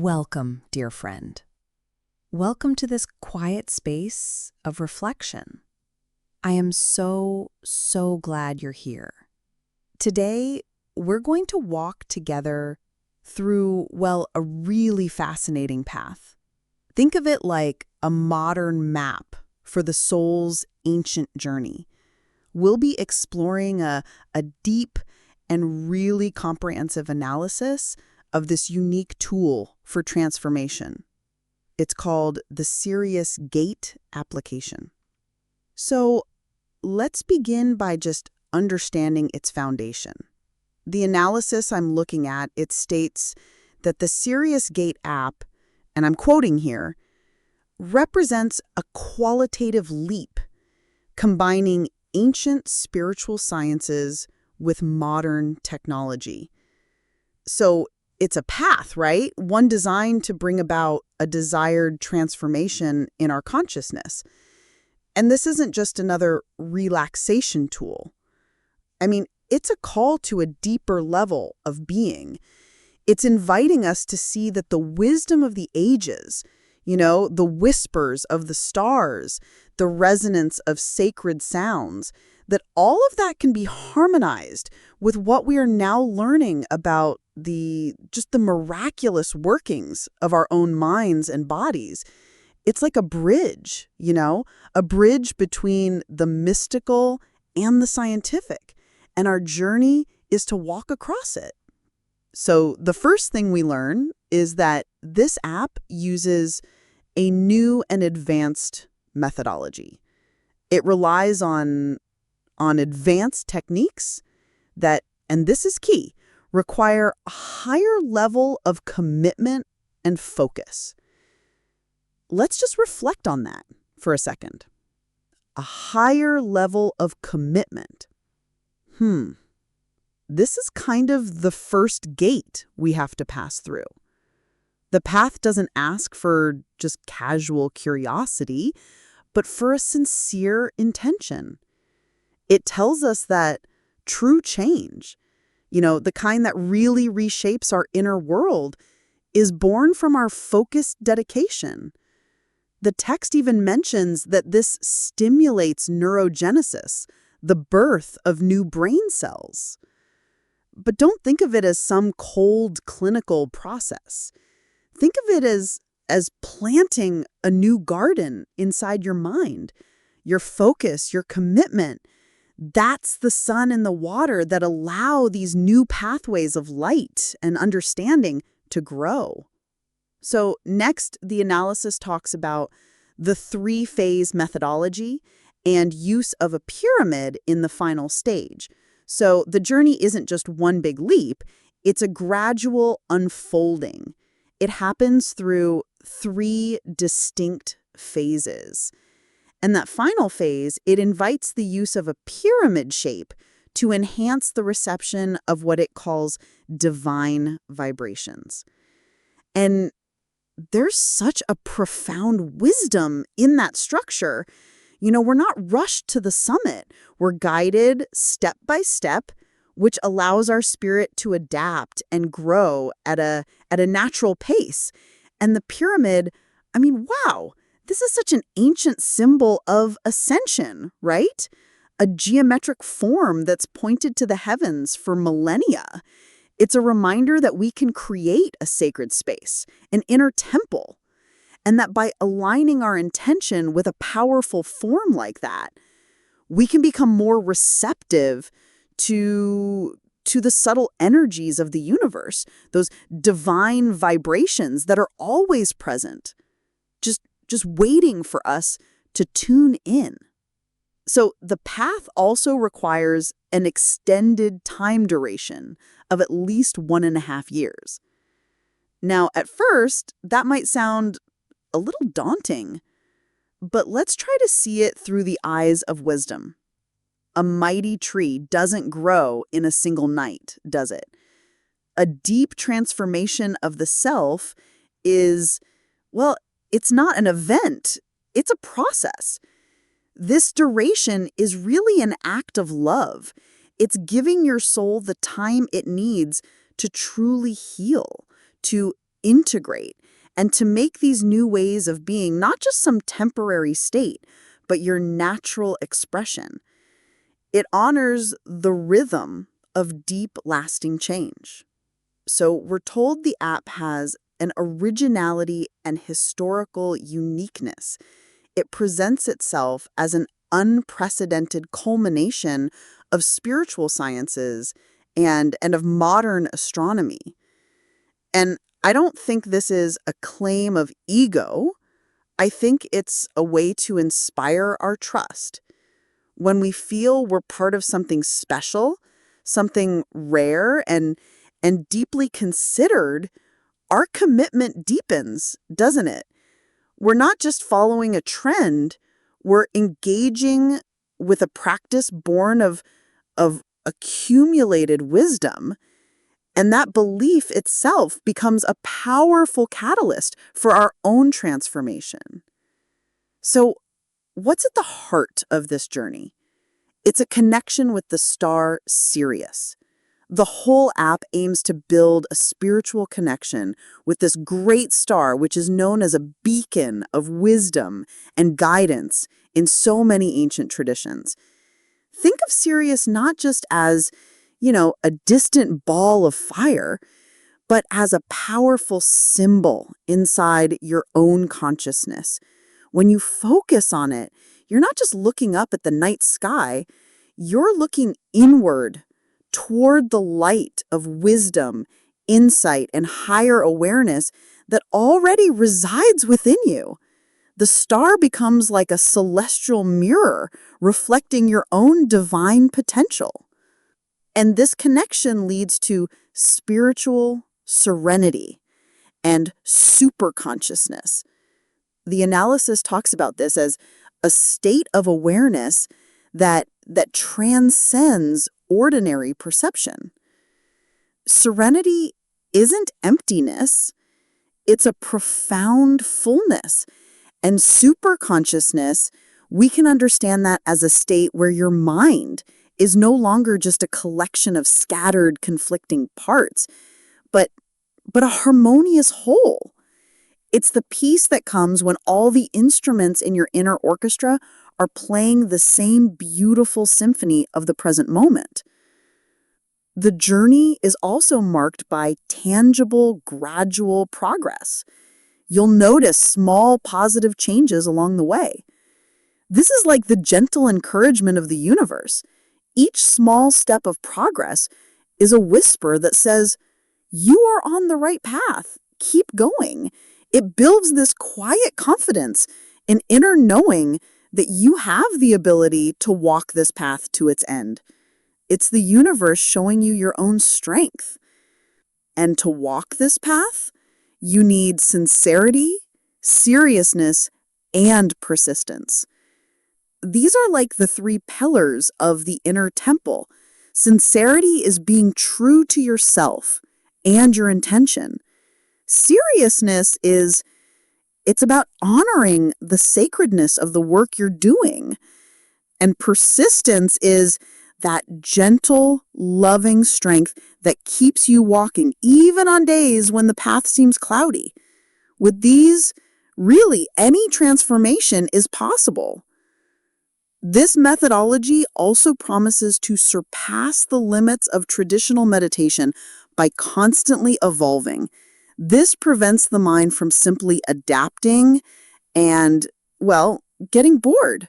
Welcome, dear friend. Welcome to this quiet space of reflection. I am so glad you're here. Today, we're going to walk together through, a really fascinating path. Think of it like a modern map for the soul's ancient journey. We'll be exploring a deep and really comprehensive analysis of this unique tool for transformation. It's called the Sirius Gate application. So let's begin by just understanding its foundation. The analysis I'm looking at, it states that the Sirius Gate app, and I'm quoting here, represents a qualitative leap combining ancient spiritual sciences with modern technology. So it's a path, right? One designed to bring about a desired transformation in our consciousness. And this isn't just another relaxation tool. I mean, it's a call to a deeper level of being. It's inviting us to see that the wisdom of the ages, the whispers of the stars, the resonance of sacred sounds, that all of that can be harmonized with what we are now learning about the miraculous workings of our own minds and bodies. It's like a bridge, a bridge between the mystical and the scientific. And our journey is to walk across it. So the first thing we learn is that this app uses a new and advanced methodology. It relies on advanced techniques that, and this is key, require a higher level of commitment and focus. Let's just reflect on that for a second. A higher level of commitment. This is kind of the first gate we have to pass through. The path doesn't ask for just casual curiosity, but for a sincere intention. It tells us that true change, the kind that really reshapes our inner world, is born from our focused dedication. The text even mentions that this stimulates neurogenesis, the birth of new brain cells. But don't think of it as some cold clinical process. Think of it as planting a new garden inside your mind. Your focus, your commitment, that's the sun and the water that allow these new pathways of light and understanding to grow. So next, the analysis talks about the 3-phase methodology and use of a pyramid in the final stage. So the journey isn't just one big leap, it's a gradual unfolding. It happens through 3 distinct phases. And that final phase, it invites the use of a pyramid shape to enhance the reception of what it calls divine vibrations. And there's such a profound wisdom in that structure. We're not rushed to the summit. We're guided step by step, which allows our spirit to adapt and grow at a natural pace. And the pyramid, wow, this is such an ancient symbol of ascension, right? A geometric form that's pointed to the heavens for millennia. It's a reminder that we can create a sacred space, an inner temple, and that by aligning our intention with a powerful form like that, we can become more receptive to the subtle energies of the universe, those divine vibrations that are always present, just waiting for us to tune in. So the path also requires an extended time duration of at least 1.5 years. Now, at first, that might sound a little daunting, but let's try to see it through the eyes of wisdom. A mighty tree doesn't grow in a single night, does it? A deep transformation of the self is, it's not an event, it's a process. This duration is really an act of love. It's giving your soul the time it needs to truly heal, to integrate and to make these new ways of being not just some temporary state, but your natural expression. It honors the rhythm of deep, lasting change. So we're told the app has an originality and historical uniqueness. It presents itself as an unprecedented culmination of spiritual sciences and of modern astronomy. And I don't think this is a claim of ego. I think it's a way to inspire our trust. When we feel we're part of something special, something rare and deeply considered, our commitment deepens, doesn't it? We're not just following a trend, we're engaging with a practice born of accumulated wisdom, and that belief itself becomes a powerful catalyst for our own transformation. So, what's at the heart of this journey? It's a connection with the star Sirius. The whole app aims to build a spiritual connection with this great star, which is known as a beacon of wisdom and guidance in so many ancient traditions. Think of Sirius not just as, a distant ball of fire, but as a powerful symbol inside your own consciousness. When you focus on it, you're not just looking up at the night sky, you're looking inward toward the light of wisdom, insight, and higher awareness that already resides within you. The star becomes like a celestial mirror reflecting your own divine potential. And this connection leads to spiritual serenity and superconsciousness. The analysis talks about this as a state of awareness that transcends ordinary perception. Serenity isn't emptiness, it's a profound fullness. And superconsciousness, we can understand that as a state where your mind is no longer just a collection of scattered, conflicting parts, but a harmonious whole. It's the peace that comes when all the instruments in your inner orchestra are playing the same beautiful symphony of the present moment. The journey is also marked by tangible, gradual progress. You'll notice small positive changes along the way. This is like the gentle encouragement of the universe. Each small step of progress is a whisper that says, "You are on the right path. Keep going." It builds this quiet confidence, an inner knowing that you have the ability to walk this path to its end. It's the universe showing you your own strength. And to walk this path, you need sincerity, seriousness, and persistence. These are like the three pillars of the inner temple. Sincerity is being true to yourself and your intention. Seriousness it's about honoring the sacredness of the work you're doing. And persistence is that gentle, loving strength that keeps you walking, even on days when the path seems cloudy. With these, really, any transformation is possible. This methodology also promises to surpass the limits of traditional meditation by constantly evolving. This prevents the mind from simply adapting and, getting bored.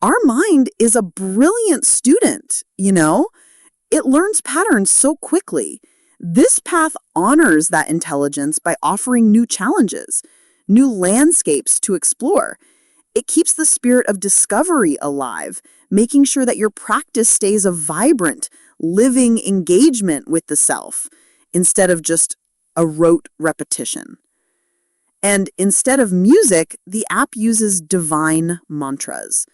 Our mind is a brilliant student, It learns patterns so quickly. This path honors that intelligence by offering new challenges, new landscapes to explore. It keeps the spirit of discovery alive, making sure that your practice stays a vibrant, living engagement with the self, instead of just a rote repetition. And instead of music, the app uses divine mantras.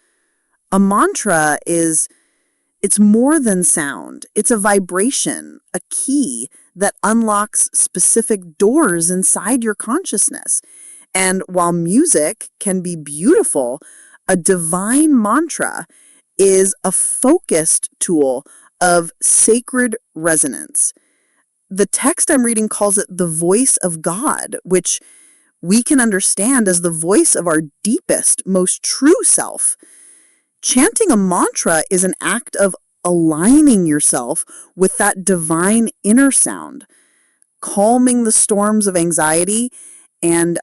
A mantra it's more than sound. It's a vibration, a key that unlocks specific doors inside your consciousness. And while music can be beautiful, a divine mantra is a focused tool of sacred resonance. The text I'm reading calls it the voice of God, which we can understand as the voice of our deepest, most true self. Chanting a mantra is an act of aligning yourself with that divine inner sound, calming the storms of anxiety and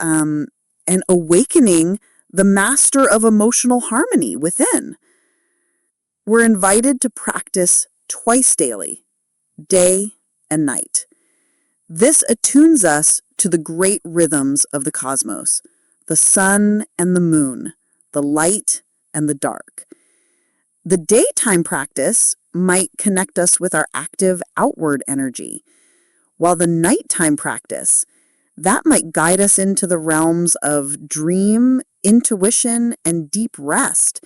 awakening the master of emotional harmony within. We're invited to practice twice daily, day and night. This attunes us to the great rhythms of the cosmos, the sun and the moon, the light and the dark. The daytime practice might connect us with our active outward energy, while the nighttime practice, that might guide us into the realms of dream, intuition, and deep rest.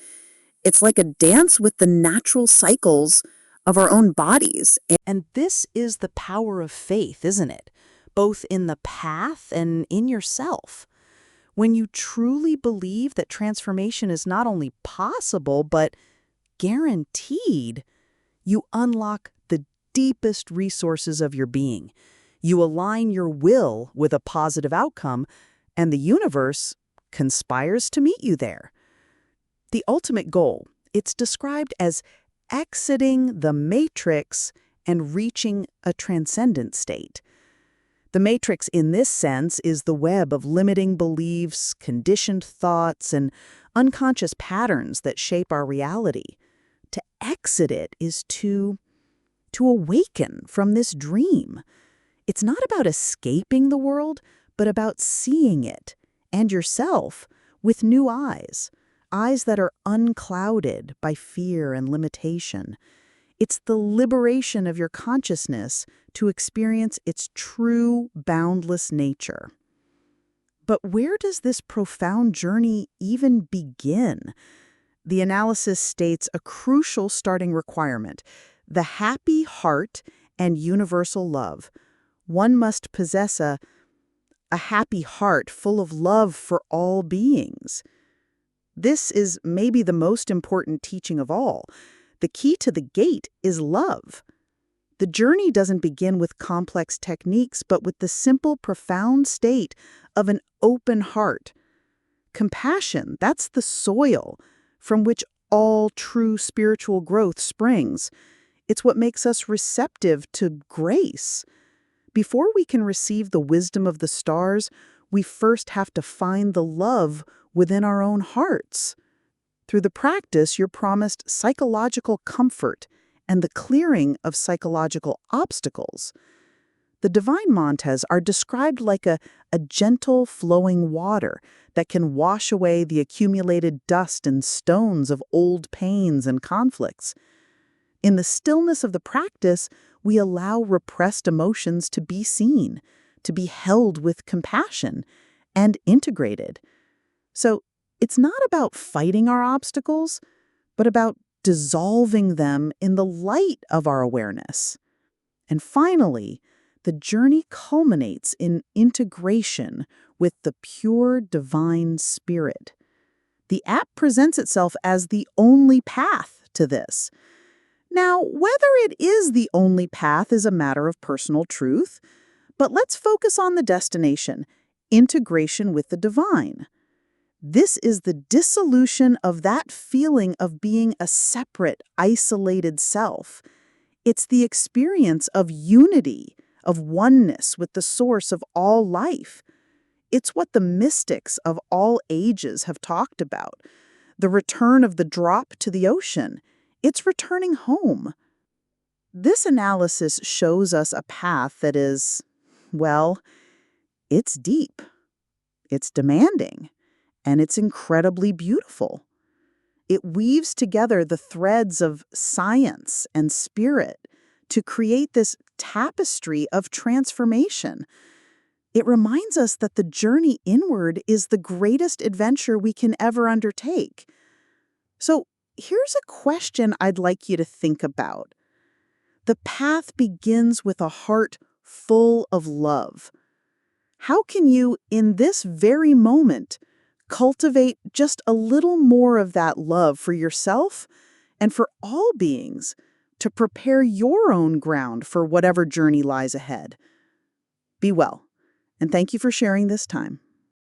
It's like a dance with the natural cycles of our own bodies. And this is the power of faith, isn't it? Both in the path and in yourself. When you truly believe that transformation is not only possible, but guaranteed, you unlock the deepest resources of your being. You align your will with a positive outcome, and the universe conspires to meet you there. The ultimate goal, it's described as exiting the matrix and reaching a transcendent state. The matrix in this sense is the web of limiting beliefs, conditioned thoughts, and unconscious patterns that shape our reality. To exit it is to awaken from this dream. It's not about escaping the world, but about seeing it and yourself with new eyes that are unclouded by fear and limitation. It's the liberation of your consciousness to experience its true, boundless nature. But where does this profound journey even begin? The analysis states a crucial starting requirement: the happy heart and universal love. One must possess a happy heart full of love for all beings. This is maybe the most important teaching of all. The key to the gate is love. The journey doesn't begin with complex techniques, but with the simple, profound state of an open heart. Compassion, that's the soil from which all true spiritual growth springs. It's what makes us receptive to grace. Before we can receive the wisdom of the stars, we first have to find the love within our own hearts. Through the practice, you're promised psychological comfort and the clearing of psychological obstacles. The divine mantras are described like a gentle flowing water that can wash away the accumulated dust and stones of old pains and conflicts. In the stillness of the practice, we allow repressed emotions to be seen, to be held with compassion, and integrated. So it's not about fighting our obstacles, but about dissolving them in the light of our awareness. And finally, the journey culminates in integration with the pure divine spirit. The app presents itself as the only path to this. Now, whether it is the only path is a matter of personal truth, but let's focus on the destination: integration with the divine. This is the dissolution of that feeling of being a separate, isolated self. It's the experience of unity, of oneness with the source of all life. It's what the mystics of all ages have talked about: the return of the drop to the ocean. It's returning home. This analysis shows us a path that is, well, it's deep, it's demanding, and it's incredibly beautiful. It weaves together the threads of science and spirit to create this tapestry of transformation. It reminds us that the journey inward is the greatest adventure we can ever undertake. So, here's a question I'd like you to think about. The path begins with a heart full of love. How can you, in this very moment, cultivate just a little more of that love for yourself and for all beings to prepare your own ground for whatever journey lies ahead. Be well, and thank you for sharing this time.